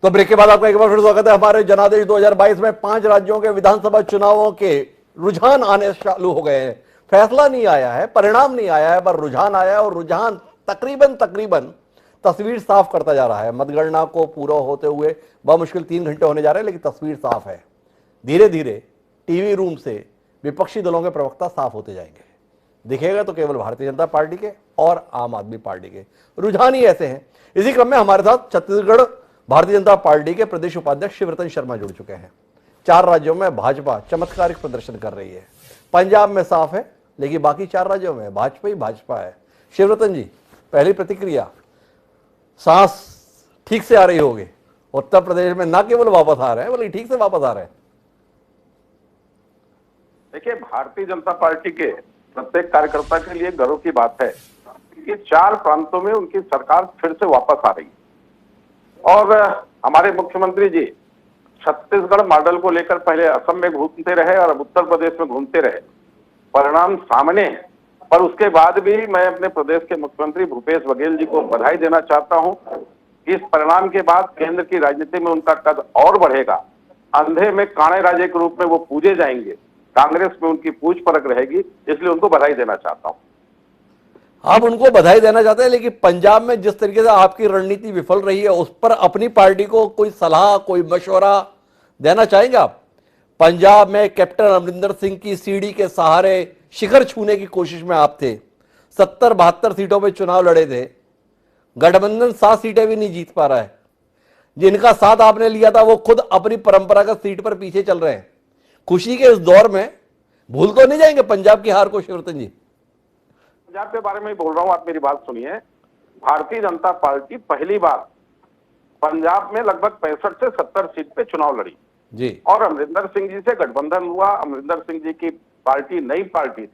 तो ब्रेक के बाद आपका एक बार फिर स्वागत है हमारे जनादेश 2022 में 5 राज्यों के विधानसभा चुनावों के रुझान आने चालू हो गए हैं। फैसला नहीं आया है, परिणाम नहीं आया है, पर रुझान आया है और रुझान तकरीबन तस्वीर साफ करता जा रहा है। मतगणना को पूरा होते हुए बमुश्किल 3 घंटे होने जा रहे हैं, लेकिन तस्वीर साफ है। धीरे धीरे टीवी रूम से विपक्षी दलों के प्रवक्ता साफ होते जाएंगे। दिखेगा तो केवल भारतीय जनता पार्टी के और आम आदमी पार्टी के रुझान ही ऐसे हैं। इसी क्रम में हमारे साथ छत्तीसगढ़ भारतीय जनता पार्टी के प्रदेश उपाध्यक्ष शिवरतन शर्मा जुड़ चुके हैं। 4 राज्यों में भाजपा चमत्कारिक प्रदर्शन कर रही है। पंजाब में साफ है, लेकिन बाकी 4 राज्यों में भाजपा ही भाजपा है। शिवरतन जी, पहली प्रतिक्रिया, सांस ठीक से आ रही होगी? उत्तर प्रदेश में ना केवल वापस आ रहे हैं, बल्कि ठीक से वापस आ रहे हैं। देखिए, भारतीय जनता पार्टी के प्रत्येक कार्यकर्ता के लिए गर्व की बात है कि 4 प्रांतों में उनकी सरकार फिर से वापस आ रही है। और हमारे मुख्यमंत्री जी छत्तीसगढ़ मॉडल को लेकर पहले असम में घूमते रहे और अब उत्तर प्रदेश में घूमते रहे। परिणाम सामने है, पर उसके बाद भी मैं अपने प्रदेश के मुख्यमंत्री भूपेश बघेल जी को बधाई देना चाहता हूं। इस परिणाम के बाद केंद्र की राजनीति में उनका कद और बढ़ेगा। अंधे में काणे राजे के रूप में वो पूजे जाएंगे। कांग्रेस में उनकी पूछ परख रहेगी, इसलिए उनको बधाई देना चाहता हूं। आप उनको बधाई देना चाहते हैं, लेकिन पंजाब में जिस तरीके से आपकी रणनीति विफल रही है, उस पर अपनी पार्टी को कोई सलाह, कोई मशवरा देना चाहेंगे आप? पंजाब में कैप्टन अमरिंदर सिंह की सीढ़ी के सहारे शिखर छूने की कोशिश में आप थे। 70-72 सीटों पर चुनाव लड़े थे। गठबंधन 7 सीटें भी नहीं जीत पा रहा है। जिनका साथ आपने लिया था वो खुद अपनी परंपरागत सीट पर पीछे चल रहे हैं। खुशी के इस दौर में भूल तो नहीं जाएंगे पंजाब की हार को शिवरतन जी? पंजाब के बारे में ही बोल रहा हूं, आप मेरी बात सुनिए। भारतीय जनता पार्टी पहली बार पंजाब में लगभग 65 से 70 सीट पे चुनाव लड़ी जी, और अमरिंदर सिंह जी से गठबंधन हुआ। अमरिंदर सिंह जी की पार्टी नई पार्टी थी।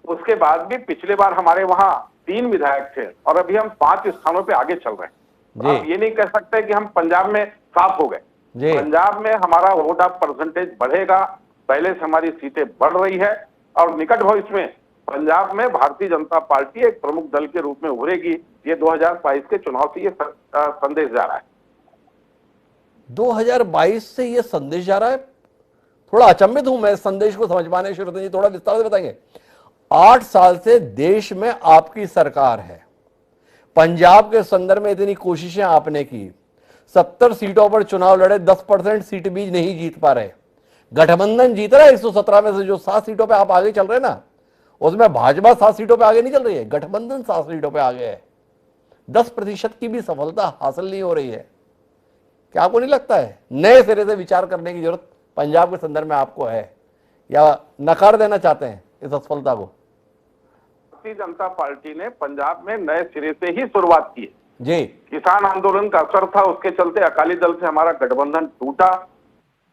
उसके बाद भी पिछले बार हमारे वहां 3 विधायक थे और अभी हम 5 स्थानों पे आगे चल रहे हैं। आप ये नहीं कह सकते कि हम पंजाब में साफ हो गए। पंजाब में हमारा वोट ऑफ परसेंटेज बढ़ेगा। पहले से हमारी सीटें बढ़ रही है और निकट भविष्य में पंजाब में भारतीय जनता पार्टी एक प्रमुख दल के रूप में उभरेगी। ये 2022 के चुनाव से ये संदेश जा रहा है। 2022 से ये संदेश जा रहा है? थोड़ा अचंभित हूं मैं संदेश को समझ पाने। शिवरतन जी, थोड़ा विस्तार से बताएंगे। 8 साल से देश में आपकी सरकार है। पंजाब के संदर्भ में इतनी कोशिशें आपने की। 70 सीटों पर चुनाव लड़े, 10% सीट भी नहीं जीत पा रहे। गठबंधन जीत रहा है 117 में से। जो 7 सीटों पे आप आगे चल रहे हैं ना, उसमें भाजपा 7 सीटों पे आगे नहीं चल रही है, गठबंधन 7 सीटों पे आगे है। 10% की भी सफलता हासिल नहीं हो रही है। क्या आपको नहीं लगता है नए सिरे से विचार करने की जरूरत पंजाब के संदर्भ में आपको है, या नकार देना चाहते हैं इस असफलता को? भारतीय जनता पार्टी ने पंजाब में नए सिरे से ही शुरुआत की है जी। किसान आंदोलन का असर था, उसके चलते अकाली दल से हमारा गठबंधन टूटा।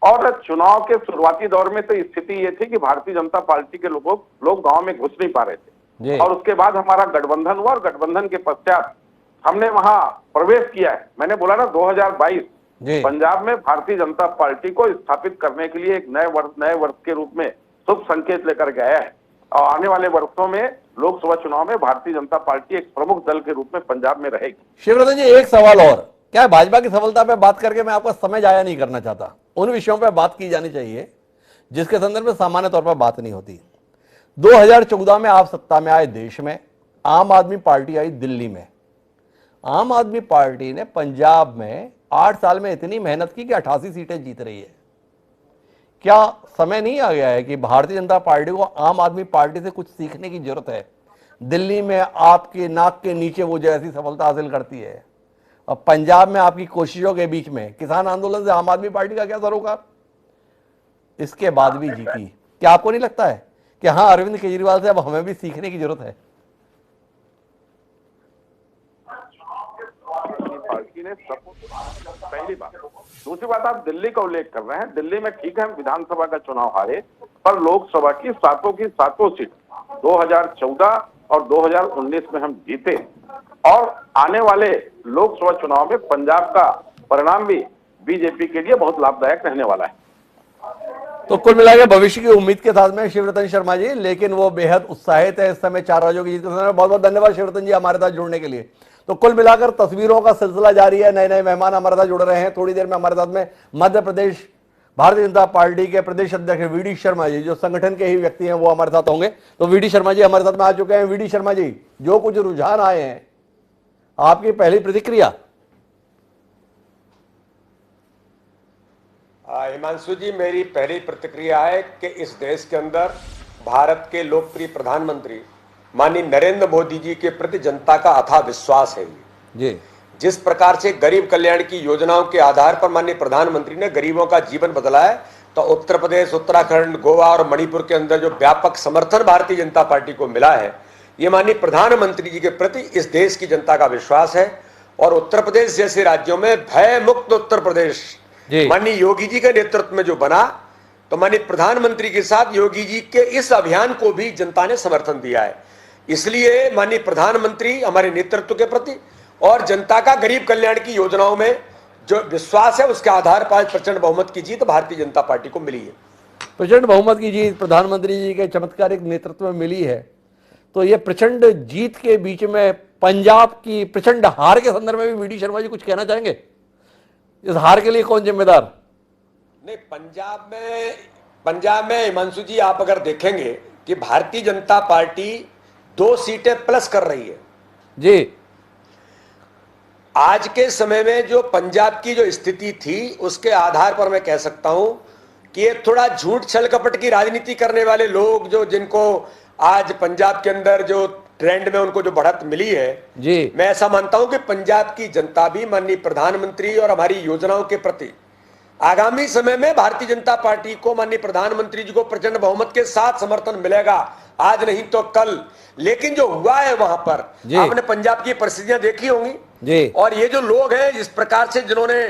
और चुनाव के शुरुआती दौर में तो स्थिति ये थी कि भारतीय जनता पार्टी के लोग गांव में घुस नहीं पा रहे थे। और उसके बाद हमारा गठबंधन हुआ और गठबंधन के पश्चात हमने वहां प्रवेश किया है। मैंने बोला ना, 2022 पंजाब में भारतीय जनता पार्टी को स्थापित करने के लिए एक नए वर्ष के रूप में शुभ संकेत लेकर के आया है। और आने वाले वर्षों में लोकसभा चुनाव में भारतीय जनता पार्टी एक प्रमुख दल के रूप में पंजाब में रहेगी। शिवरतन जी, एक सवाल और। क्या है, भाजपा की सफलता पे बात करके मैं आपका समय जाया नहीं करना चाहता। उन विषयों पे बात की जानी चाहिए जिसके संदर्भ में सामान्य तौर पर बात नहीं होती। 2014 में आप सत्ता में आए देश में, आम आदमी पार्टी आई दिल्ली में। आम आदमी पार्टी ने पंजाब में 8 साल में इतनी मेहनत की कि 88 सीटें जीत रही है। क्या समय नहीं आ गया है कि भारतीय जनता पार्टी को आम आदमी पार्टी से कुछ सीखने की जरूरत है? दिल्ली में आपके नाक के नीचे वो जैसी सफलता हासिल करती है, और पंजाब में आपकी कोशिशों के बीच में किसान आंदोलन से आम आदमी पार्टी का क्या सरोकार, इसके बाद भी जीती। क्या आपको नहीं लगता है कि हाँ, अरविंद केजरीवाल से अब हमें भी सीखने की जरूरत है? पार्टी ने पहली बात। दूसरी बात, आप दिल्ली का उल्लेख कर रहे हैं। दिल्ली में ठीक है, हम विधानसभा का चुनाव हारे, पर लोकसभा की सातों सीट 2014 और 2019 में हम जीते। और आने वाले लोकसभा चुनाव में पंजाब का परिणाम भी बीजेपी के लिए बहुत लाभदायक रहने वाला है। तो कुल मिलाकर भविष्य की उम्मीद के साथ में शिवरतन शर्मा जी, लेकिन वो बेहद उत्साहित है इस समय 4 राज्यों की जीत के समय। बहुत बहुत धन्यवाद शिवरतन जी हमारे साथ जुड़ने के लिए। तो कुल मिलाकर तस्वीरों का सिलसिला जारी है। नए नए मेहमान हमारे साथ जुड़ रहे हैं। थोड़ी देर में हमारे साथ में मध्य प्रदेश भारतीय जनता पार्टी के प्रदेश अध्यक्ष वीडी शर्मा जी, जो संगठन के ही व्यक्ति हैं, वो हमारे साथ होंगे। तो वीडी शर्मा जी हमारे साथ में आ चुके हैं। वीडी शर्मा जी, जो कुछ रुझान आए हैं, आपकी पहली प्रतिक्रिया? हिमांशु जी, मेरी पहली प्रतिक्रिया है कि इस देश के अंदर भारत के लोकप्रिय प्रधानमंत्री माननीय नरेंद्र मोदी जी के प्रति जनता का अथाह विश्वास है। जी, जिस प्रकार से गरीब कल्याण की योजनाओं के आधार पर माननीय प्रधानमंत्री ने गरीबों का जीवन बदला है, तो उत्तर प्रदेश, उत्तराखंड, गोवा और मणिपुर के अंदर जो व्यापक समर्थन भारतीय जनता पार्टी को मिला है, ये माननीय प्रधानमंत्री जी के प्रति इस देश की जनता का विश्वास है। और उत्तर प्रदेश जैसे राज्यों में भय मुक्त उत्तर प्रदेश माननीय योगी जी के नेतृत्व में जो बना, तो माननीय प्रधानमंत्री के साथ योगी जी के इस अभियान को भी जनता ने समर्थन दिया है। इसलिए माननीय प्रधानमंत्री हमारे नेतृत्व के प्रति और जनता का गरीब कल्याण की योजनाओं में जो विश्वास है, उसके आधार पर प्रचंड बहुमत की जीत भारतीय जनता पार्टी को मिली है। प्रचंड बहुमत की जीत प्रधानमंत्री जी के चमत्कारिक नेतृत्व में मिली है। तो ये प्रचंड जीत के बीच में पंजाब की प्रचंड हार के संदर्भ में भी वीडी शर्मा जी कुछ कहना चाहेंगे? इस हार के लिए कौन जिम्मेदार? नहीं, पंजाब में हिमांशु जी, आप अगर देखेंगे कि भारतीय जनता पार्टी 2 सीटें प्लस कर रही है जी। आज के समय में जो पंजाब की जो स्थिति थी, उसके आधार पर मैं कह सकता हूं कि ये थोड़ा झूठ छल कपट की राजनीति करने वाले लोग, जो जिनको आज पंजाब के अंदर जो ट्रेंड में उनको जो बढ़त मिली है जी, मैं ऐसा मानता हूं कि पंजाब की जनता भी माननीय प्रधानमंत्री और हमारी योजनाओं के प्रति आगामी समय में भारतीय जनता पार्टी को, माननीय प्रधानमंत्री जी को प्रचंड बहुमत के साथ समर्थन मिलेगा, आज नहीं तो कल। लेकिन जो हुआ है वहां पर, आपने पंजाब की परिस्थितियां देखी होंगी जी, और ये जो लोग हैं, जिस प्रकार से जिन्होंने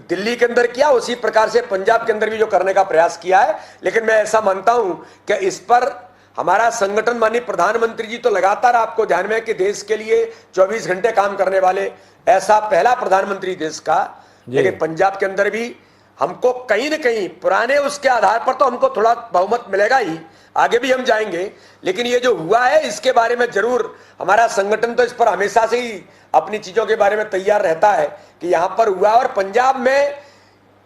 दिल्ली के अंदर किया, उसी प्रकार से पंजाब के अंदर भी जो करने का प्रयास किया है। लेकिन मैं ऐसा मानता हूं कि इस पर हमारा संगठन, माननीय प्रधानमंत्री जी तो लगातार, आपको ध्यान में है कि देश के लिए 24 घंटे काम करने वाले ऐसा पहला प्रधानमंत्री देश का, लेकिन पंजाब के अंदर भी हमको कहीं न कहीं पुराने उसके आधार पर तो हमको थोड़ा बहुमत मिलेगा ही, आगे भी हम जाएंगे। लेकिन ये जो हुआ है, इसके बारे में जरूर हमारा संगठन तो इस पर हमेशा से ही अपनी चीजों के बारे में तैयार रहता है कि यहां पर हुआ। और पंजाब में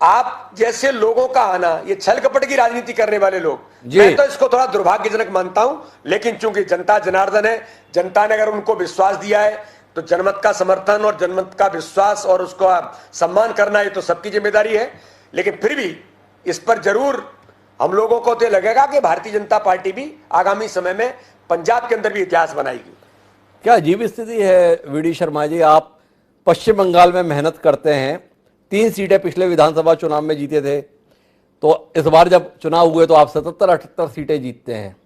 आप जैसे लोगों का आना, ये छल कपट की राजनीति करने वाले लोग, मैं तो इसको थोड़ा दुर्भाग्यजनक मानता हूं। लेकिन चूंकि जनता जनार्दन है, जनता ने अगर उनको विश्वास दिया है, तो जनमत का समर्थन और जनमत का विश्वास और उसको सम्मान करना, ये तो सबकी जिम्मेदारी है। लेकिन फिर भी इस पर जरूर हम लोगों को तो लगेगा कि भारतीय जनता पार्टी भी आगामी समय में पंजाब के अंदर भी इतिहास बनाएगी। क्या अजीब स्थिति है वीडी शर्मा जी, आप पश्चिम बंगाल में मेहनत करते हैं, 3 सीटें पिछले विधानसभा चुनाव में जीते थे, तो इस बार जब चुनाव हुए तो आप 77-78 सीटें जीतते हैं।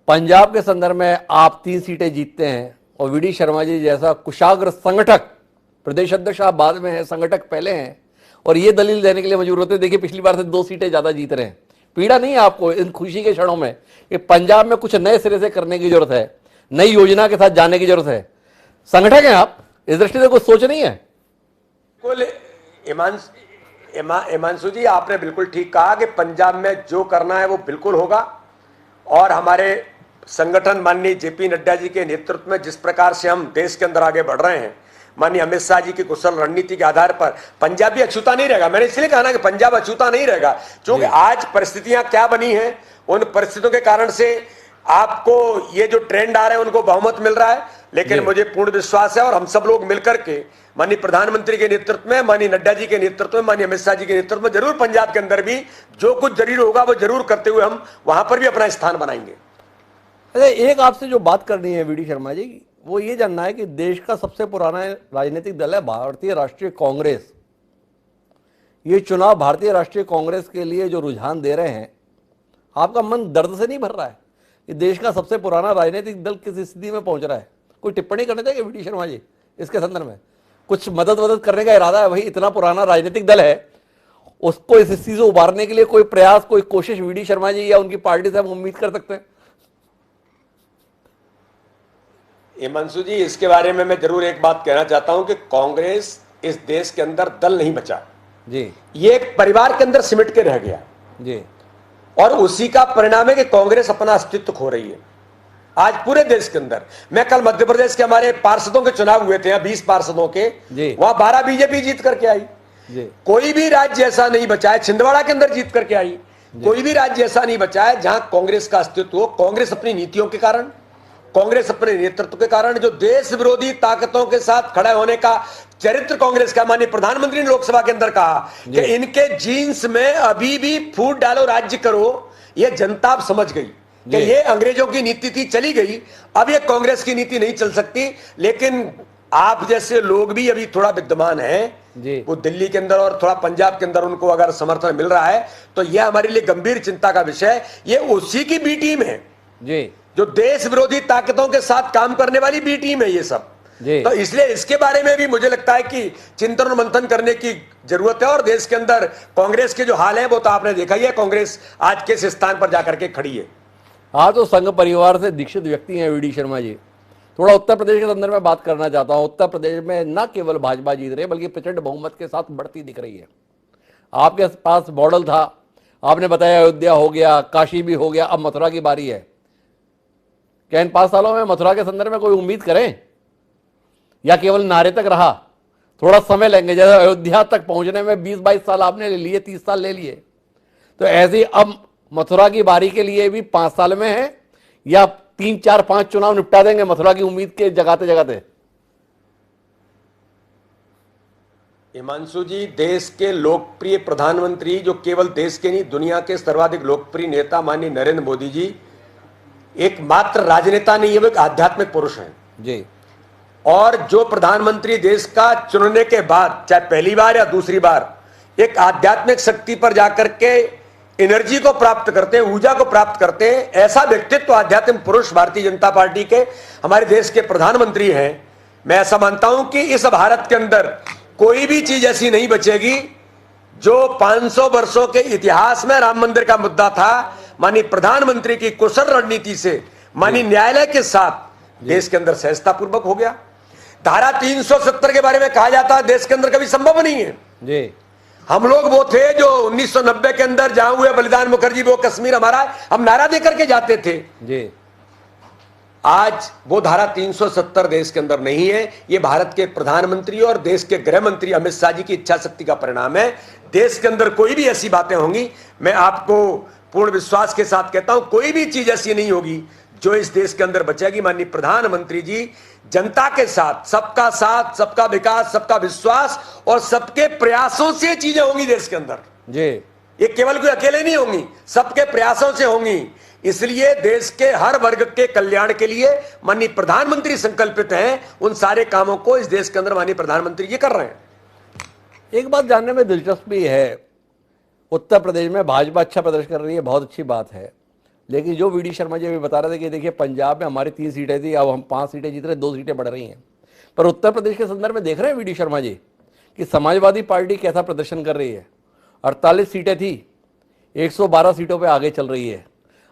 पंजाब के संदर्भ में आप 3 सीटें जीतते हैं, और वीडी शर्मा जी जैसा कुशाग्र संगठक, प्रदेश अध्यक्ष आप बाद में हैं, संगठक पहले हैं, और ये दलील देने के लिए मजबूर होते हैं देखिए पिछली बार से 2 सीटें ज्यादा जीत रहे हैं। पीड़ा नहीं है आपको इन खुशी के क्षणों में कि पंजाब में कुछ नए सिरे से करने की जरूरत है, नई योजना के साथ जाने की जरूरत है? संगठक हैं आप, इस दृष्टि से कुछ सोच नहीं है? हिमांशु जी, आपने बिल्कुल ठीक कहा कि पंजाब में जो करना है वो बिल्कुल होगा। और हमारे संगठन माननीय जेपी नड्डा जी के नेतृत्व में जिस प्रकार से हम देश के अंदर आगे बढ़ रहे हैं, माननीय अमित शाह जी की कुशल रणनीति के आधार पर पंजाब भी अछूता नहीं रहेगा। मैंने इसलिए कहा ना कि पंजाब अछूता नहीं रहेगा, क्योंकि आज परिस्थितियां क्या बनी हैं, उन परिस्थितियों के कारण से आपको ये जो ट्रेंड आ रहे हैं उनको बहुमत मिल रहा है। लेकिन मुझे पूर्ण विश्वास है, और हम सब लोग मिलकर के माननीय प्रधानमंत्री के नेतृत्व में, माननीय नड्डा जी के नेतृत्व में, माननीय अमित शाह जी के नेतृत्व में जरूर पंजाब के अंदर भी जो कुछ जरूर होगा वो जरूर करते हुए हम वहां पर भी अपना स्थान बनाएंगे। अच्छा, एक आपसे जो बात करनी है वीडी शर्मा जी, वो ये जानना है कि देश का सबसे पुराना राजनीतिक दल है भारतीय राष्ट्रीय कांग्रेस। ये चुनाव भारतीय राष्ट्रीय कांग्रेस के लिए जो रुझान दे रहे हैं, आपका मन दर्द से नहीं भर रहा है कि देश का सबसे पुराना राजनीतिक दल किस स्थिति में पहुंच रहा है? कोई टिप्पणी करना चाहिए वीडी शर्मा जी इसके संदर्भ में? कुछ मदद करने का इरादा है? भाई इतना पुराना राजनीतिक दल है, उसको इस स्थिति से उबारने के लिए कोई प्रयास, कोई कोशिश वीडी शर्मा जी या उनकी पार्टी से हम उम्मीद कर सकते हैं? हिमांशु जी, इसके बारे में मैं जरूर एक बात कहना चाहता हूं कि कांग्रेस इस देश के अंदर दल नहीं बचा जी, ये एक परिवार के अंदर सिमट के रह गया जी, और उसी का परिणाम है कि कांग्रेस अपना अस्तित्व खो रही है। आज पूरे देश के अंदर। मैं कल मध्य प्रदेश के हमारे पार्षदों के चुनाव हुए थे, 20 पार्षदों के, वहां 12 बीजेपी जीत करके आई। कोई भी राज्य ऐसा नहीं बचा है, छिंदवाड़ा के अंदर जीत करके आई, कोई भी राज्य ऐसा नहीं बचा है जहां कांग्रेस का अस्तित्व हो। कांग्रेस अपनी नीतियों के कारण, कांग्रेस अपने नेतृत्व के कारण, जो देश विरोधी ताकतों के साथ खड़े होने का चरित्र कांग्रेस का, माननीय प्रधानमंत्री ने लोकसभा के अंदर कहा कि इनके जीन्स में अभी भी फूट डालो राज्य करो, ये जनता अब समझ गई कि ये अंग्रेजों की नीति थी, चली गई, अब ये कांग्रेस की नीति नहीं चल सकती। लेकिन आप जैसे लोग भी अभी थोड़ा विद्यमान हैं, वो दिल्ली के अंदर और थोड़ा पंजाब के अंदर उनको अगर समर्थन मिल रहा है तो यह हमारे लिए गंभीर चिंता का विषय। ये उसी की बी टीम है जो देश विरोधी ताकतों के साथ काम करने वाली बी टीम है ये सब। तो इसलिए इसके बारे में भी मुझे लगता है कि चिंतन और मंथन करने की जरूरत है। और देश के अंदर कांग्रेस के जो हाल है वो तो आपने देखा ही है, कांग्रेस आज किस स्थान पर जाकर के खड़ी है। हाँ, तो संघ परिवार से दीक्षित व्यक्ति हैं वीडी शर्मा जी। थोड़ा उत्तर प्रदेश के संदर्भ में बात करना चाहता हूं। उत्तर प्रदेश में न केवल भाजपा जीत रही है बल्कि प्रचंड बहुमत के साथ बढ़ती दिख रही है। आपके पास मॉडल था, आपने बताया अयोध्या हो गया, काशी भी हो गया, अब मथुरा की बारी है। क्या इन 5 सालों में मथुरा के संदर्भ में कोई उम्मीद करें या केवल नारे तक रहा? थोड़ा समय लेंगे, जैसे अयोध्या तक पहुंचने में 20-22 साल आपने ले लिए, 30 साल ले लिए, तो ऐसे अब मथुरा की बारी के लिए भी 5 साल में है या 3, 4, 5 चुनाव निपटा देंगे मथुरा की उम्मीद के जगाते जगाते? हिमांशु जी, देश के लोकप्रिय प्रधानमंत्री, जो केवल देश के नहीं दुनिया के सर्वाधिक लोकप्रिय नेता माननीय नरेंद्र मोदी जी एकमात्र राजनेता नहीं है, वो एक आध्यात्मिक पुरुष हैं जी। और जो प्रधानमंत्री देश का चुनने के बाद, चाहे पहली बार या दूसरी बार, एक आध्यात्मिक शक्ति पर जाकर के एनर्जी को प्राप्त करते हैं, ऊर्जा को प्राप्त करते हैं, ऐसा व्यक्तित्व आध्यात्मिक पुरुष भारतीय जनता पार्टी के हमारे देश के प्रधानमंत्री हैं। मैं ऐसा मानता हूं कि इस भारत के अंदर कोई भी चीज ऐसी नहीं बचेगी जो 500 वर्षों के इतिहास में राम मंदिर का मुद्दा था, माननीय प्रधानमंत्री की कुशल रणनीति से, माननीय न्यायालय के साथ देश के अंदर सहजता पूर्वक हो गया। धारा 370 के बारे में कहा जाता है देश के अंदर कभी संभव नहीं है जी। हम लोग वो थे जो 1990 के अंदर जहां हुए बलिदान मुखर्जी वो कश्मीर हमारा, हम नारा देकर के जाते थे जी। आज वो धारा 370 देश के अंदर नहीं है। ये भारत के प्रधानमंत्री और देश के गृह मंत्री अमित शाह जी की इच्छा शक्ति का परिणाम है। देश के अंदर कोई भी ऐसी बातें होंगी, मैं आपको पूर्ण विश्वास के साथ कहता हूं, कोई भी चीज ऐसी नहीं होगी जो इस देश के अंदर बचेगी। माननीय प्रधानमंत्री जी जनता के साथ, सबका विकास, सबका विश्वास और सबके प्रयासों से चीजें होंगी देश के अंदर जी। ये केवल कोई अकेले नहीं होंगी, सबके प्रयासों से होंगी। इसलिए देश के हर वर्ग के कल्याण के लिए माननीय प्रधानमंत्री संकल्पित हैं। उन सारे कामों को इस देश के अंदर माननीय प्रधानमंत्री जी कर रहे हैं। एक बात जानने में दिलचस्पी है, उत्तर प्रदेश में भाजपा अच्छा प्रदर्शन कर रही है, बहुत अच्छी बात है, लेकिन जो वीडी शर्मा जी अभी बता रहे थे कि देखिए पंजाब में हमारी 3 सीटें थी, अब हम 5 सीटें जीत रहे, 2 सीटें बढ़ रही हैं। पर उत्तर प्रदेश के संदर्भ में देख रहे हैं वीडी शर्मा जी कि समाजवादी पार्टी कैसा प्रदर्शन कर रही है। 48 सीटें थी, 112 सीटों पे आगे चल रही है।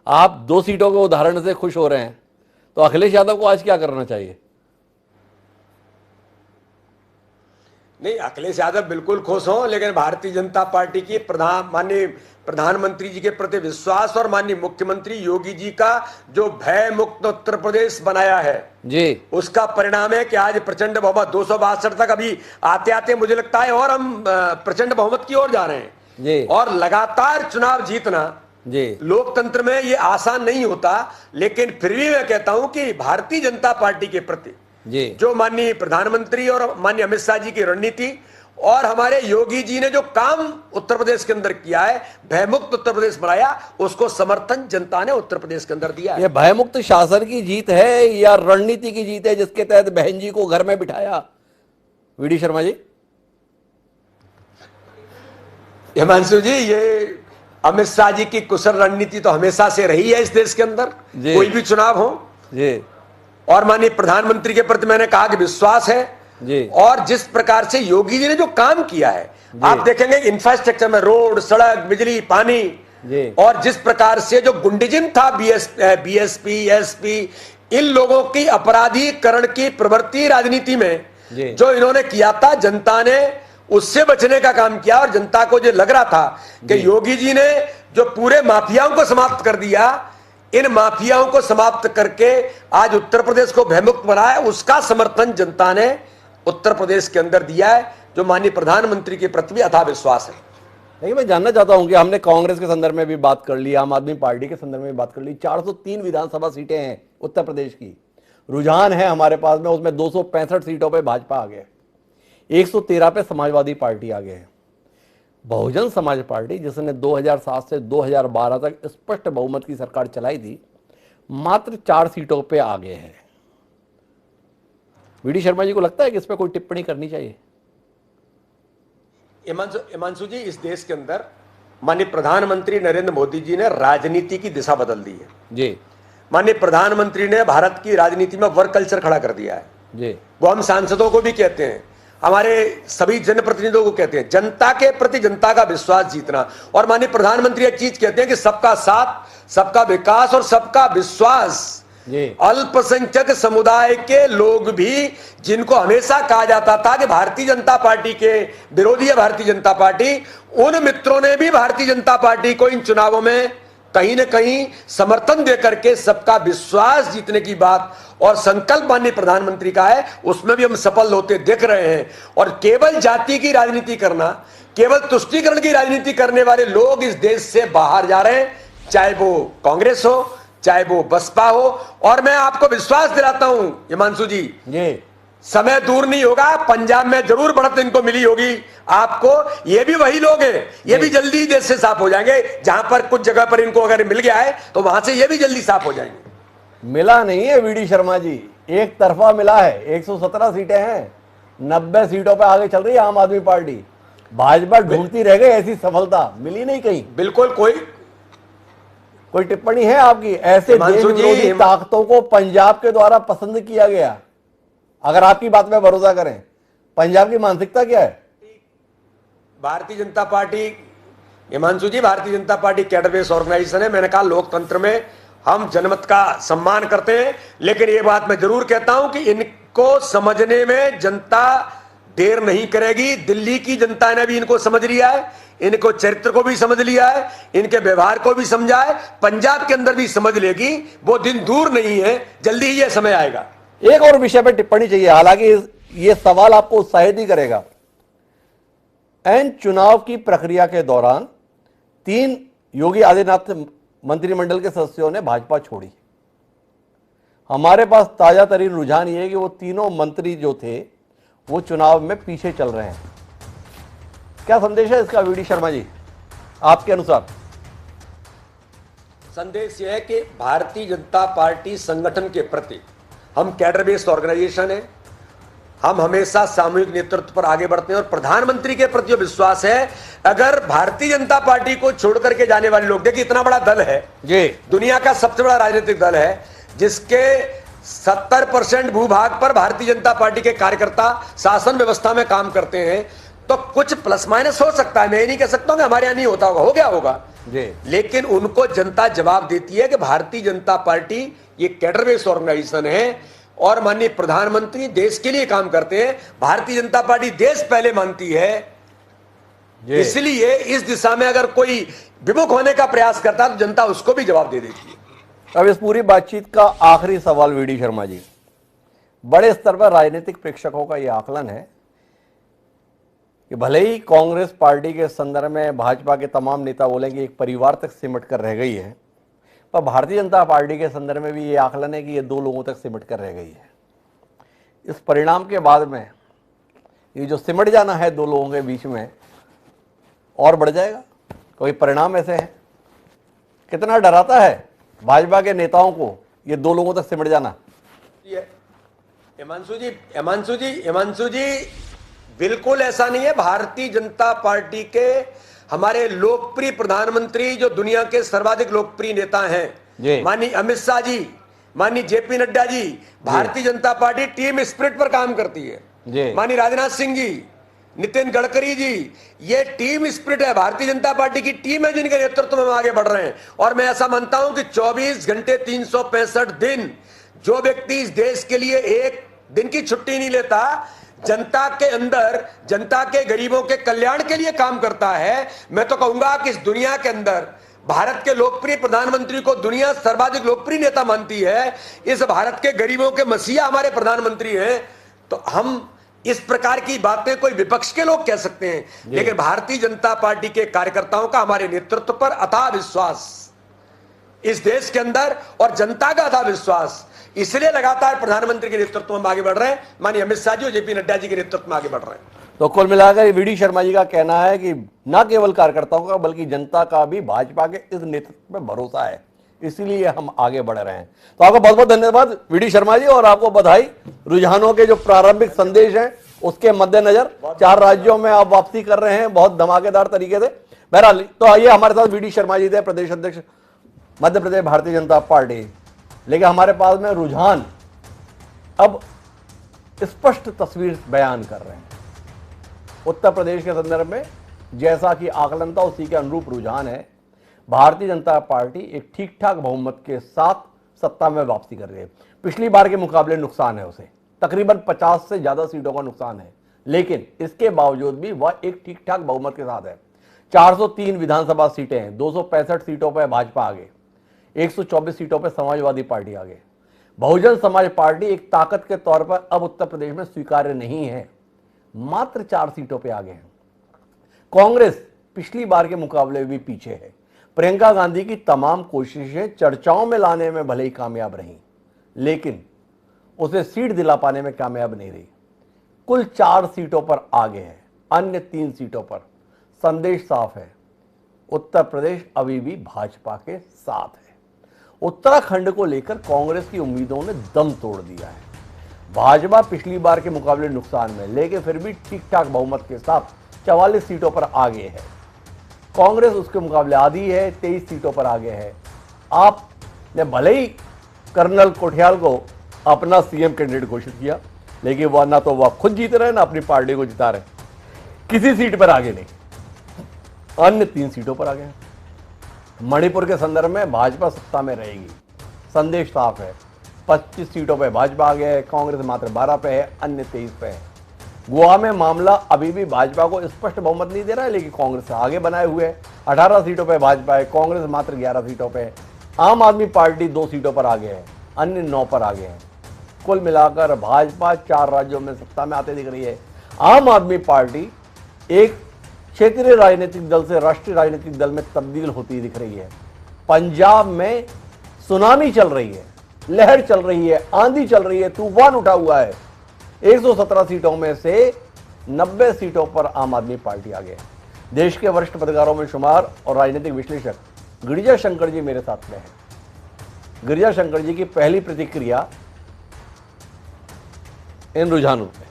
आप 2 सीटों के उदाहरण से खुश हो रहे हैं, तो अखिलेश यादव को आज क्या करना चाहिए? नहीं, अखिलेश यादव बिल्कुल खुश हो, लेकिन भारतीय जनता पार्टी की माननीय प्रधानमंत्री जी के प्रति विश्वास और माननीय मुख्यमंत्री योगी जी का जो भय मुक्त उत्तर प्रदेश बनाया है जी, उसका परिणाम है कि आज प्रचंड बहुमत 262 तक अभी आते आते मुझे लगता है और हम प्रचंड बहुमत की ओर जा रहे हैं जी। और लगातार चुनाव जीतना जी लोकतंत्र में ये आसान नहीं होता, लेकिन फिर भी मैं कहता हूं कि भारतीय जनता पार्टी के प्रति जी जो माननीय प्रधानमंत्री और माननीय अमित शाह जी की रणनीति और हमारे योगी जी ने जो काम उत्तर प्रदेश के अंदर किया है, भयमुक्त उत्तर प्रदेश बनाया, उसको समर्थन जनता ने उत्तर प्रदेश के अंदर दिया है। ये भयमुक्त शासन की जीत है या रणनीति की जीत है जिसके तहत बहन जी को घर में बिठाया? वीडी शर्मा जी। हिमांशु जी, ये अमित शाह जी की कुशल रणनीति तो हमेशा से रही है इस देश के अंदर, कोई भी चुनाव हो जी। और माननीय प्रधानमंत्री के प्रति मैंने कहा कि विश्वास है जी। और जिस प्रकार से योगी जी ने जो काम किया है, आप देखेंगे इंफ्रास्ट्रक्चर में रोड, सड़क, बिजली, पानी जी। और जिस प्रकार से जो गुंडिज्म था बीएसपी, एसपी, इन लोगों की अपराधीकरण की प्रवृत्ति राजनीति में जो इन्होंने किया था, जनता ने उससे बचने का काम किया। और जनता को जो लग रहा था कि योगी जी ने जो पूरे माफियाओं को समाप्त कर दिया, इन माफियाओं को समाप्त करके आज उत्तर प्रदेश को भयमुक्त बनाया, उसका समर्थन जनता ने उत्तर प्रदेश के अंदर दिया है, जो माननीय प्रधानमंत्री के प्रति भी अथाह विश्वास है। नहीं, मैं जानना चाहता हूं कि हमने कांग्रेस के संदर्भ में भी बात कर ली, आम आदमी पार्टी के संदर्भ में भी बात कर ली। 403 विधानसभा सीटें हैं उत्तर प्रदेश की, रुझान है हमारे पास में, उसमें 265 सीटों पे भाजपा आ गया, 113 पे समाजवादी पार्टी आ गए हैं। बहुजन समाज पार्टी जिसने 2007 से 2012 तक स्पष्ट बहुमत की सरकार चलाई थी, मात्र 4 सीटों पे आ गए हैं। वी डी शर्मा जी को लगता है कि इस पर कोई टिप्पणी करनी चाहिए? हिमांशु जी, इस देश के अंदर माननीय प्रधानमंत्री नरेंद्र मोदी जी ने राजनीति की दिशा बदल दी है जी। माननीय प्रधानमंत्री ने भारत की राजनीति में वर्क कल्चर खड़ा कर दिया है जी। वो हम सांसदों को भी कहते हैं, हमारे सभी जनप्रतिनिधियों को कहते हैं, जनता के प्रति जनता का विश्वास जीतना। और माननीय प्रधानमंत्री एक चीज कहते हैं कि सबका साथ, सबका विकास और सबका विश्वास। अल्पसंख्यक समुदाय के लोग भी, जिनको हमेशा कहा जाता था कि भारतीय जनता पार्टी के विरोधी है भारतीय जनता पार्टी, उन मित्रों ने भी भारतीय जनता पार्टी को इन चुनावों में कहीं न कहीं समर्थन देकर के सबका विश्वास जीतने की बात और संकल्प माननीय प्रधानमंत्री का है, उसमें भी हम सफल होते दिख रहे हैं। और केवल जाति की राजनीति करना, केवल तुष्टीकरण की राजनीति करने वाले लोग इस देश से बाहर जा रहे हैं, चाहे वो कांग्रेस हो, चाहे वो बसपा हो। और मैं आपको विश्वास दिलाता हूं हिमांशु जी, समय दूर नहीं होगा, पंजाब में जरूर बढ़त इनको मिली होगी आपको। ये भी वही लोग हैं, ये भी जल्दी देश से साफ हो जाएंगे। जहां पर कुछ जगह पर इनको अगर मिल गया है तो वहां से ये भी जल्दी साफ हो जाएंगे। मिला नहीं है वी डी शर्मा जी, एक तरफा मिला है। 117 सीटें हैं, 90 सीटों पे आगे चल रही है आम आदमी पार्टी। भाजपा ढूंढती रह गई, ऐसी सफलता मिली नहीं कहीं। बिल्कुल। कोई टिप्पणी है आपकी? ऐसे देश विरोधी ताकतों को पंजाब के द्वारा पसंद किया गया। अगर आपकी बात में भरोसा करें, पंजाब की मानसिकता क्या है? भारतीय जनता पार्टी, हिमांशु जी, Bharatiya Janata party cadre base organisation है। मैंने कहा लोकतंत्र में हम जनमत का सम्मान करते हैं, लेकिन ये बात मैं जरूर कहता हूं कि इनको समझने में जनता देर नहीं करेगी। दिल्ली की जनता ने भी इनको समझ लिया है, इनको चरित्र को भी समझ लिया है, इनके व्यवहार को भी समझा है, पंजाब के अंदर भी समझ लेगी। वो दिन दूर नहीं है, जल्दी ही यह समय आएगा। एक और विषय पर टिप्पणी चाहिए, हालांकि यह सवाल आपको उत्साहित ही करेगा। एन चुनाव की प्रक्रिया के दौरान 3 योगी आदित्यनाथ मंत्रिमंडल के सदस्यों ने भाजपा छोड़ी। हमारे पास ताजा तरीन रुझान यह है कि वो तीनों मंत्री जो थे वो चुनाव में पीछे चल रहे हैं। क्या संदेश है इसका वी डी शर्मा जी, आपके अनुसार? संदेश यह है कि भारतीय जनता पार्टी संगठन के प्रति, हम कैडर बेस्ड ऑर्गेनाइजेशन है, हम हमेशा सामूहिक नेतृत्व पर आगे बढ़ते हैं। और प्रधानमंत्री के प्रति विश्वास है, अगर भारतीय जनता पार्टी को छोड़ करके जाने वाले लोग, देखिए इतना बड़ा दल है जी, दुनिया का सबसे बड़ा राजनीतिक दल है, जिसके 70% भूभाग पर भारतीय जनता पार्टी के कार्यकर्ता शासन व्यवस्था में काम करते हैं, तो कुछ प्लस माइनस हो सकता है। मैं ये नहीं कह सकता हूं कि हमारे यहां नहीं होता होगा, हो गया होगा जी, लेकिन उनको जनता जवाब देती है कि भारतीय जनता पार्टी ये कैडर बेस्ड ऑर्गेनाइजेशन है और माननीय प्रधानमंत्री देश के लिए काम करते हैं। भारतीय जनता पार्टी देश पहले मानती है, इसलिए इस दिशा में अगर कोई विमुख होने का प्रयास करता है तो जनता उसको भी जवाब दे देती है। अब इस पूरी बातचीत का आखिरी सवाल वी डी शर्मा जी, बड़े स्तर पर राजनीतिक प्रेक्षकों का यह आकलन है कि भले ही कांग्रेस पार्टी के संदर्भ में भाजपा के तमाम नेता बोलेंगे एक परिवार तक सिमट कर रह गई है, पर भारतीय जनता पार्टी के संदर्भ में भी ये आकलन है कि ये 2 लोगों तक सिमट कर रह गई है। इस परिणाम के बाद में ये जो सिमट जाना है 2 लोगों के बीच में और बढ़ जाएगा। कोई परिणाम ऐसे है? कितना डराता है भाजपा के नेताओं को ये 2 लोगों तक सिमट जाना? हिमांशु जी, बिल्कुल ऐसा नहीं है। भारतीय जनता पार्टी के हमारे लोकप्रिय प्रधानमंत्री, जो दुनिया के सर्वाधिक लोकप्रिय नेता हैं, माननीय अमित शाह जी, माननीय JP Nadda ji, Bharatiya Janata party team spirit पर काम करती है। माननीय राजनाथ सिंह जी, नितिन गडकरी जी, ये टीम स्पिरिट है, भारतीय जनता पार्टी की टीम है जिनके नेतृत्व में हम आगे बढ़ रहे हैं। और मैं ऐसा मानता हूं कि 24 घंटे 365 दिन जो व्यक्ति इस देश के लिए एक दिन की छुट्टी नहीं लेता, जनता के अंदर, जनता के गरीबों के कल्याण के लिए काम करता है, मैं तो कहूंगा कि इस दुनिया के अंदर भारत के लोकप्रिय प्रधानमंत्री को दुनिया सर्वाधिक लोकप्रिय नेता मानती है, इस भारत के गरीबों के मसीहा हमारे प्रधानमंत्री हैं, तो हम इस प्रकार की बातें कोई विपक्ष के लोग कह सकते हैं, लेकिन भारतीय जनता पार्टी के कार्यकर्ताओं का हमारे नेतृत्व पर अथाह विश्वास, इस देश के अंदर और जनता का अथाह विश्वास, इसलिए लगातार प्रधानमंत्री के नेतृत्व में आगे बढ़ रहे हैं, माननीय अमित शाह जी और जेपी नड्डा जी के नेतृत्व में आगे बढ़ रहे हैं। तो कुल मिलाकर वीडी शर्मा जी का कहना है कि न केवल कार्यकर्ताओं का बल्कि जनता का भी भाजपा के इस नेतृत्व में भरोसा है, इसीलिए हम आगे बढ़ रहे हैं। तो आपका बहुत बहुत धन्यवाद वीडी शर्मा जी, और आपको बधाई। रुझानों के जो प्रारंभिक संदेश हैं उसके मद्देनजर 4 राज्यों में आप वापसी कर रहे हैं बहुत धमाकेदार तरीके से। बहरहाल तो आइए, हमारे साथ वीडी शर्मा जी थे, प्रदेश अध्यक्ष मध्य प्रदेश भारतीय जनता पार्टी। लेकिन हमारे पास में रुझान अब स्पष्ट तस्वीर बयान कर रहे हैं। उत्तर प्रदेश के संदर्भ में जैसा कि आकलन था उसी के अनुरूप रुझान है। भारतीय जनता पार्टी एक ठीक ठाक बहुमत के साथ सत्ता में वापसी कर रही है। पिछली बार के मुकाबले नुकसान है उसे, तकरीबन 50 से ज्यादा सीटों का नुकसान है, लेकिन इसके बावजूद भी वह एक ठीक ठाक बहुमत के साथ है। 403 विधानसभा सीटें हैं, 265 सीटों पर भाजपा आगे, 124 सीटों पर समाजवादी पार्टी आगे। बहुजन समाज पार्टी एक ताकत के तौर पर अब उत्तर प्रदेश में स्वीकार्य नहीं है, मात्र 4 सीटों पर आगे हैं। कांग्रेस पिछली बार के मुकाबले भी पीछे है। प्रियंका गांधी की तमाम कोशिशें चर्चाओं में लाने में भले ही कामयाब रहीं, लेकिन उसे सीट दिला पाने में कामयाब नहीं रही। कुल 4 सीटों पर आगे है, अन्य 3 सीटों पर संदेश साफ है, उत्तर प्रदेश अभी भी भाजपा के साथ है। उत्तराखंड को लेकर कांग्रेस की उम्मीदों ने दम तोड़ दिया है। भाजपा पिछली बार के मुकाबले नुकसान में, लेकिन फिर भी ठीक ठाक बहुमत के साथ 44 सीटों पर आगे है। कांग्रेस उसके मुकाबले आधी है, 23 सीटों पर आगे है। आपने भले ही कर्नल कोठियाल को अपना सीएम कैंडिडेट घोषित किया, लेकिन वह ना तो वह खुद जीत रहे ना अपनी पार्टी को जिता रहे, किसी सीट पर आगे नहीं। अन्य 3 सीटों पर आगे हैं। मणिपुर के संदर्भ में भाजपा सत्ता में रहेगी, संदेश साफ है। 25 सीटों पर भाजपा आगे है, कांग्रेस मात्र 12 पे है, अन्य 23 पे है। गोवा में मामला अभी भी भाजपा को स्पष्ट बहुमत नहीं दे रहा है, लेकिन कांग्रेस से आगे बनाए हुए है। 18 सीटों पर भाजपा है, कांग्रेस मात्र 11 सीटों पर है। आम आदमी पार्टी 2 सीटों पर आगे है, अन्य 9 पर आगे है। कुल मिलाकर भाजपा 4 राज्यों में सत्ता में आते दिख रही है। आम आदमी पार्टी एक क्षेत्रीय राजनीतिक दल से राष्ट्रीय राजनीतिक दल में तब्दील होती दिख रही है। पंजाब में सुनामी चल रही है, लहर चल रही है, आंधी चल रही है, तूफान उठा हुआ है। 117 सीटों में से 90 सीटों पर आम आदमी पार्टी आगे है। देश के वरिष्ठ पत्रकारों में शुमार और राजनीतिक विश्लेषक गिरिजा शंकर जी मेरे साथ में हैं। गिरिजा शंकर जी की पहली प्रतिक्रिया इन रुझानों पे।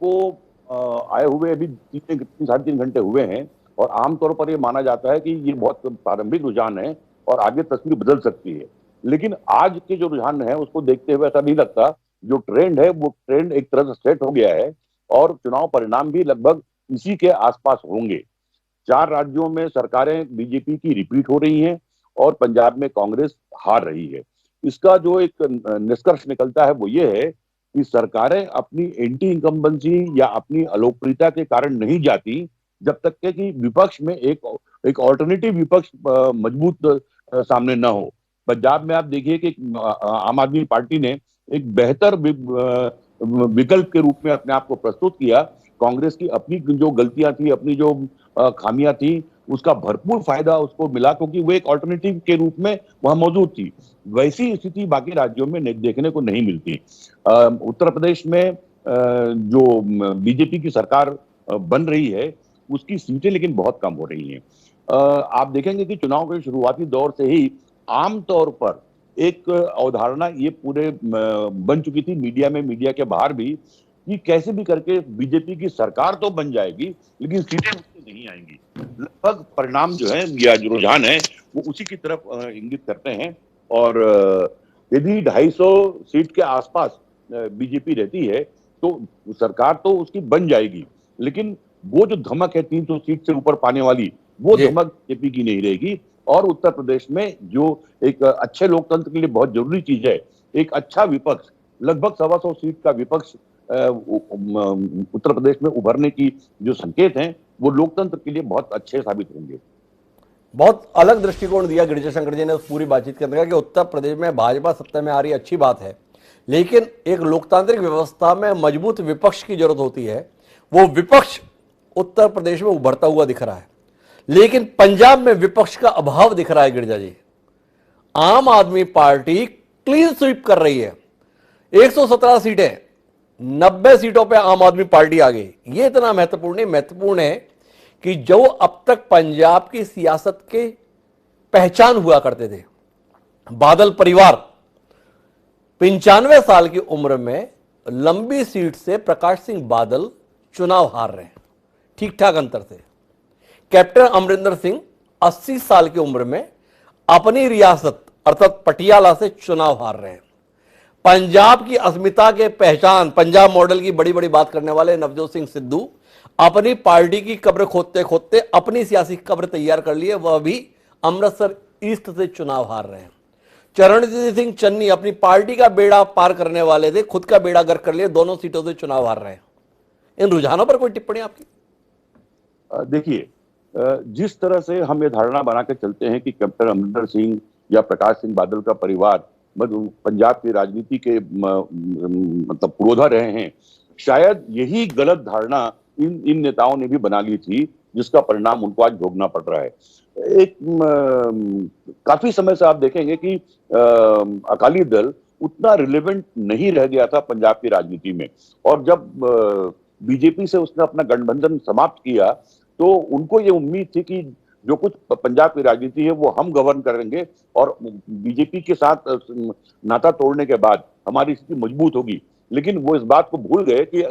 को आए हुए अभी 3-3.5 घंटे हुए हैं, और आमतौर पर ये माना जाता है कि ये बहुत प्रारंभिक रुझान है और आगे तस्वीर बदल सकती है। लेकिन आज के जो रुझान है उसको देखते हुए ऐसा नहीं लगता। जो ट्रेंड है वो ट्रेंड एक तरह से सेट हो गया है, और चुनाव परिणाम भी लगभग इसी के आसपास होंगे। 4 राज्यों में सरकारें बीजेपी की रिपीट हो रही हैं और पंजाब में कांग्रेस हार रही है। इसका जो एक निष्कर्ष निकलता है वो ये है कि सरकारें अपनी एंटी इनकम्बेंसी या अपनी अलोकप्रियता के कारण नहीं जाती, जब तक के कि विपक्ष में एक ऑल्टरनेटिव विपक्ष मजबूत सामने न हो। पंजाब में आप देखिए कि आम आदमी पार्टी ने एक बेहतर विकल्प के रूप में अपने आप को प्रस्तुत किया। कांग्रेस की अपनी जो गलतियां थी, अपनी जो खामियां थी, उसका भरपूर फायदा उसको मिला, क्योंकि वो एक ऑल्टरनेटिव के रूप में वहां मौजूद थी। वैसी स्थिति बाकी राज्यों में देखने को नहीं मिलती। उत्तर प्रदेश में जो बीजेपी की सरकार बन रही है उसकी सीटें लेकिन बहुत कम हो रही हैं। आप देखेंगे कि चुनाव के शुरुआती दौर से ही आमतौर पर एक अवधारणा ये पूरे बन चुकी थी मीडिया में, मीडिया के बाहर भी, कि कैसे भी करके बीजेपी की सरकार तो बन जाएगी लेकिन सीटें उससे नहीं आएंगी। लगभग परिणाम जो है या जो रुझान है वो उसी की तरफ इंगित करते हैं। और यदि 250 सीट के आसपास बीजेपी रहती है तो सरकार तो उसकी बन जाएगी, लेकिन वो जो धमक है 300 सीट से ऊपर पाने वाली, वो धमक बीजेपी की नहीं रहेगी। और उत्तर प्रदेश में जो एक अच्छे लोकतंत्र के लिए बहुत जरूरी चीज है, एक अच्छा विपक्ष, लगभग 125 सीट का विपक्ष उत्तर प्रदेश में उभरने की जो संकेत हैं वो लोकतंत्र के लिए बहुत अच्छे साबित होंगे। बहुत अलग दृष्टिकोण दिया गिरिजा शंकर जी ने उस पूरी बातचीत के अंदर कि उत्तर प्रदेश में भाजपा सत्ता में आ रही अच्छी बात है, लेकिन एक लोकतांत्रिक व्यवस्था में मजबूत विपक्ष की जरूरत होती है। वो विपक्ष उत्तर प्रदेश में उभरता हुआ दिख रहा है, लेकिन पंजाब में विपक्ष का अभाव दिख रहा है। गिरिजा जी, आम आदमी पार्टी क्लीन स्वीप कर रही है, 117 सीटें, 90 सीटों पे आम आदमी पार्टी आ गई। ये इतना महत्वपूर्ण नहीं, महत्वपूर्ण है कि जो अब तक पंजाब की सियासत के पहचान हुआ करते थे, बादल परिवार 95 साल की उम्र में लंबी सीट से प्रकाश सिंह बादल चुनाव हार रहे हैं, ठीक ठाक अंतर से। कैप्टन अमरिंदर सिंह 80 साल की उम्र में अपनी रियासत अर्थात पटियाला से चुनाव हार रहे हैं। पंजाब की अस्मिता के पहचान, पंजाब मॉडल की बड़ी बड़ी बात करने वाले नवजोत सिंह सिद्धू अपनी पार्टी की कब्र खोदते खोदते अपनी सियासी कब्र तैयार कर लिए, वह भी अमृतसर ईस्ट से चुनाव हार रहे हैं। चरणजीत सिंह चन्नी अपनी पार्टी का बेड़ा पार करने वाले थे, खुद का बेड़ा गर्क कर लिए, दोनों सीटों से चुनाव हार रहे हैं। इन रुझानों पर कोई टिप्पणी आपकी? देखिए, जिस तरह से हम ये धारणा बना के चलते हैं कि कैप्टन अमरिंदर सिंह या प्रकाश सिंह बादल का परिवार पंजाब की राजनीति के मतलब पुरोधा रहे हैं, शायद यही गलत धारणा इन नेताओं ने भी बना ली थी, जिसका परिणाम उनको आज भोगना पड़ रहा है। एक काफी समय से आप देखेंगे कि अकाली दल उतना रिलेवेंट नहीं रह गया था पंजाब की राजनीति में, और जब बीजेपी से उसने अपना गठबंधन समाप्त किया तो उनको ये उम्मीद थी कि जो कुछ पंजाब की राजनीति है वो हम गवर्न करेंगे और बीजेपी के साथ नाता तोड़ने के बाद हमारी स्थिति मजबूत होगी। लेकिन वो इस बात को भूल गए कि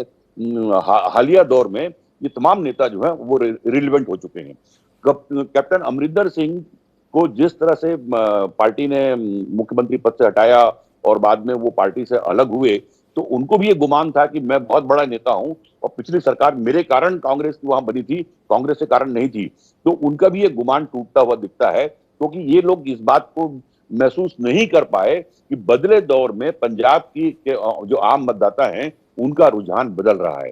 हालिया दौर में ये तमाम नेता जो है वो रिलेवेंट हो चुके हैं। कैप्टन अमरिंदर सिंह को जिस तरह से पार्टी ने मुख्यमंत्री पद से हटाया और बाद में वो पार्टी से अलग हुए, तो उनको भी ये गुमान था कि मैं बहुत बड़ा नेता हूं और पिछली सरकार मेरे कारण कांग्रेस की वहां बनी थी, कांग्रेस के कारण नहीं थी। तो उनका भी ये गुमान टूटता हुआ दिखता है, क्योंकि ये लोग इस बात को महसूस नहीं कर पाए कि बदले दौर में पंजाब की जो आम मतदाता हैं उनका रुझान बदल रहा है।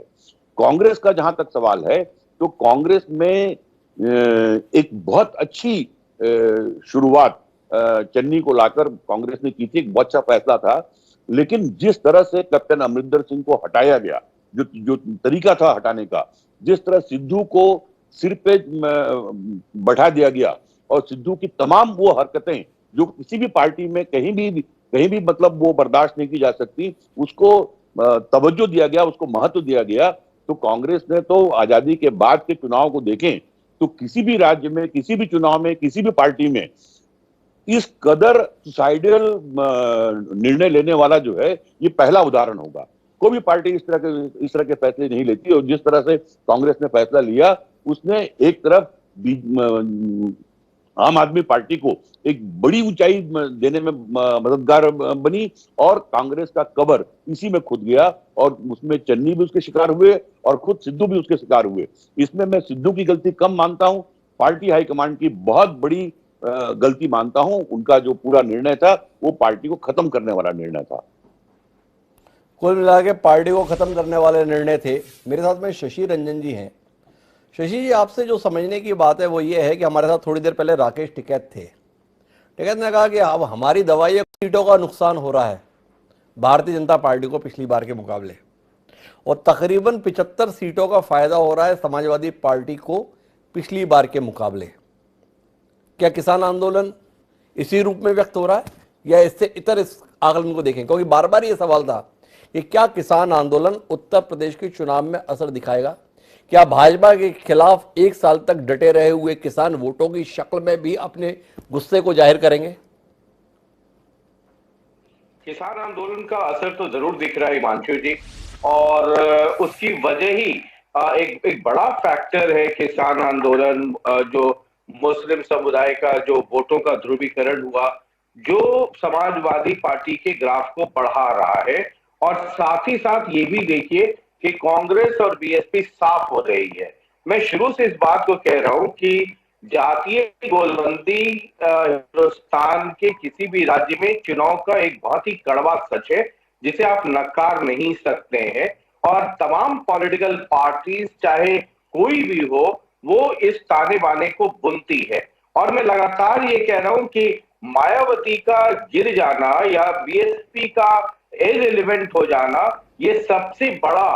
कांग्रेस का जहां तक सवाल है, तो कांग्रेस में एक बहुत अच्छी शुरुआत चन्नी को लाकर कांग्रेस ने की थी, एक बहुत अच्छा फैसला था। लेकिन जिस तरह से कैप्टन अमरिंदर सिंह को हटाया गया, जो तरीका था हटाने का, जिस तरह सिद्धू को सिर पे बैठा दिया गया और सिद्धू की तमाम वो हरकतें जो किसी भी पार्टी में कहीं भी मतलब वो बर्दाश्त नहीं की जा सकती, उसको तवज्जो दिया गया, उसको महत्व दिया गया। तो कांग्रेस ने तो आजादी के बाद के चुनाव को देखें तो किसी भी राज्य में, किसी भी चुनाव में, किसी भी पार्टी में इस कदर सुसाइडल निर्णय लेने वाला जो है ये पहला उदाहरण होगा। कोई भी पार्टी इस तरह के फैसले नहीं लेती, और जिस तरह से कांग्रेस ने फैसला लिया, उसने एक तरफ आम आदमी पार्टी को एक बड़ी ऊंचाई देने में मददगार बनी और कांग्रेस का कबर इसी में खुद गया, और उसमें चन्नी भी उसके शिकार हुए और खुद सिद्धू भी उसके शिकार हुए। इसमें मैं सिद्धू की गलती कम मानता हूं, पार्टी हाईकमांड की बहुत बड़ी गलती मानता हूं। उनका जो पूरा निर्णय था वो पार्टी को खत्म करने वाला निर्णय था। कुल मिला के पार्टी को खत्म करने वाले निर्णय थे। मेरे साथ में शशि रंजन जी हैं। शशि जी, आपसे जो समझने की बात है वो ये है कि हमारे साथ थोड़ी देर पहले राकेश टिकैत थे। टिकैत ने कहा कि अब हमारी दवाई सीटों का नुकसान हो रहा है भारतीय जनता पार्टी को पिछली बार के मुकाबले, और तकरीबन 75 सीटों का फायदा हो रहा है समाजवादी पार्टी को पिछली बार के मुकाबले। क्या किसान आंदोलन इसी रूप में व्यक्त हो रहा है या इससे इतर इस आकलन को देखें? क्योंकि बार बार ये सवाल था कि क्या किसान आंदोलन उत्तर प्रदेश के चुनाव में असर दिखाएगा? क्या भाजपा के खिलाफ एक साल तक डटे रहे हुए किसान वोटों की शक्ल में भी अपने गुस्से को जाहिर करेंगे? किसान आंदोलन का असर तो जरूर दिख रहा है हिमांशु जी, और उसकी वजह ही एक बड़ा फैक्टर है किसान आंदोलन, जो मुस्लिम समुदाय का जो वोटों का ध्रुवीकरण हुआ, जो समाजवादी पार्टी के ग्राफ को बढ़ा रहा है। और साथ ही साथ ये भी देखिए कि कांग्रेस और बीएसपी साफ हो रही है। मैं शुरू से इस बात को कह रहा हूं कि जातीय गोलबंदी हिंदुस्तान के किसी भी राज्य में चुनाव का एक बहुत ही कड़वा सच है, जिसे आप नकार नहीं सकते हैं। और तमाम पॉलिटिकल पार्टीज चाहे कोई भी हो, वो इस ताने बाने को बुनती है। और मैं लगातार ये कह रहा हूं कि मायावती का गिर जाना या बीएसपी का इररिलेवेंट हो जाना ये सबसे बड़ा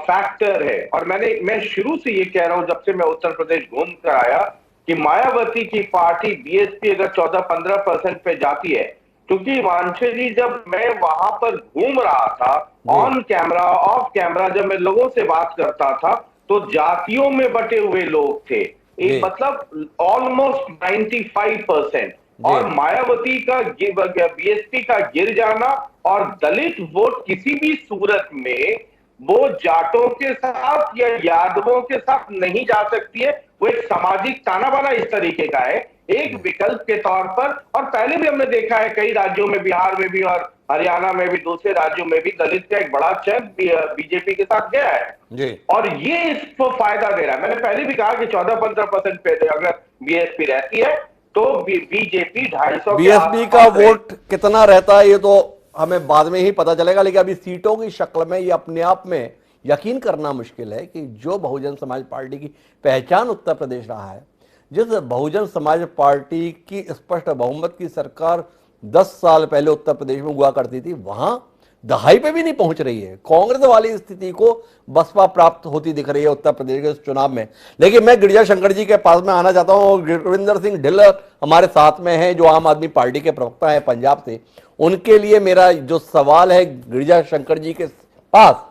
फैक्टर है। और मैं शुरू से ये कह रहा हूं, जब से मैं उत्तर प्रदेश घूम कर आया, कि मायावती की पार्टी बीएसपी अगर 14-15% पे जाती है, क्योंकि हिमांशु जी जब मैं वहां पर घूम रहा था ऑन कैमरा ऑफ कैमरा, जब मैं लोगों से बात करता था तो जातियों में बटे हुए लोग थे, एक मतलब ऑलमोस्ट 95%। और मायावती का बीएसपी का गिर जाना और दलित वोट किसी भी सूरत में वो जाटों के साथ या यादवों के साथ नहीं जा सकती है। वो एक सामाजिक ताना बाना इस तरीके का है, एक विकल्प के तौर पर। और पहले भी हमने देखा है कई राज्यों में, बिहार में भी और हरियाणा में भी, दूसरे राज्यों में भी दलित का एक बड़ा चंक बीजेपी के साथ गया है जी। और ये इसको फायदा दे रहा है। मैंने पहले भी कहा कि 14-15% पे अगर बीएसपी रहती है तो बीजेपी 250 बीएसपी का वोट कितना रहता है ये तो हमें बाद में ही पता चलेगा, लेकिन अभी सीटों की शक्ल में ये अपने आप में यकीन करना मुश्किल है कि जो बहुजन समाज पार्टी की पहचान उत्तर प्रदेश रहा है, जिस बहुजन समाज पार्टी की स्पष्ट बहुमत की सरकार 10 साल पहले उत्तर प्रदेश में हुआ करती थी, वहां दहाई पे भी नहीं पहुंच रही है। कांग्रेस वाली स्थिति को बसपा प्राप्त होती दिख रही है उत्तर प्रदेश के इस चुनाव में। लेकिन मैं गिरिजा शंकर जी के पास में आना चाहता हूं। गुरविंदर सिंह ढिल्लर हमारे साथ में हैं, जो आम आदमी पार्टी के प्रवक्ता हैं पंजाब से। उनके लिए मेरा जो सवाल है गिरिजा शंकर जी के पास,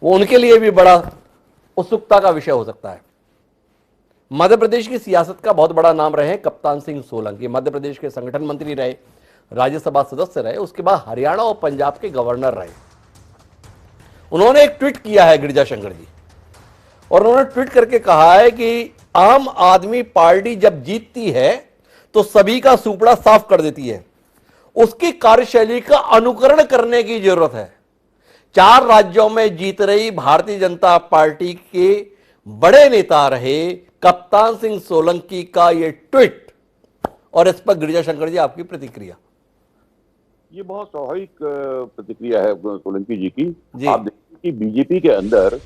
वो उनके लिए भी बड़ा उत्सुकता का विषय हो सकता है। मध्य प्रदेश की सियासत का बहुत बड़ा नाम रहे कप्तान सिंह सोलंकी। मध्य प्रदेश के संगठन मंत्री रहे, राज्यसभा सदस्य रहे, उसके बाद हरियाणा और पंजाब के गवर्नर रहे। उन्होंने एक ट्वीट किया है गिरिजा शंकर जी, और उन्होंने ट्वीट करके कहा है कि आम आदमी पार्टी जब जीतती है तो सभी का सुपड़ा साफ कर देती है, उसकी कार्यशैली का अनुकरण करने की जरूरत है। 4 राज्यों में जीत रही भारतीय जनता पार्टी के बड़े नेता रहे कप्तान सिंह सोलंकी का यह ट्वीट, और इस पर गिरिजा शंकर जी आपकी प्रतिक्रिया। ये बहुत स्वाभाविक प्रतिक्रिया है सोलंकी जी की। आप देखिए कि बीजेपी के अंदर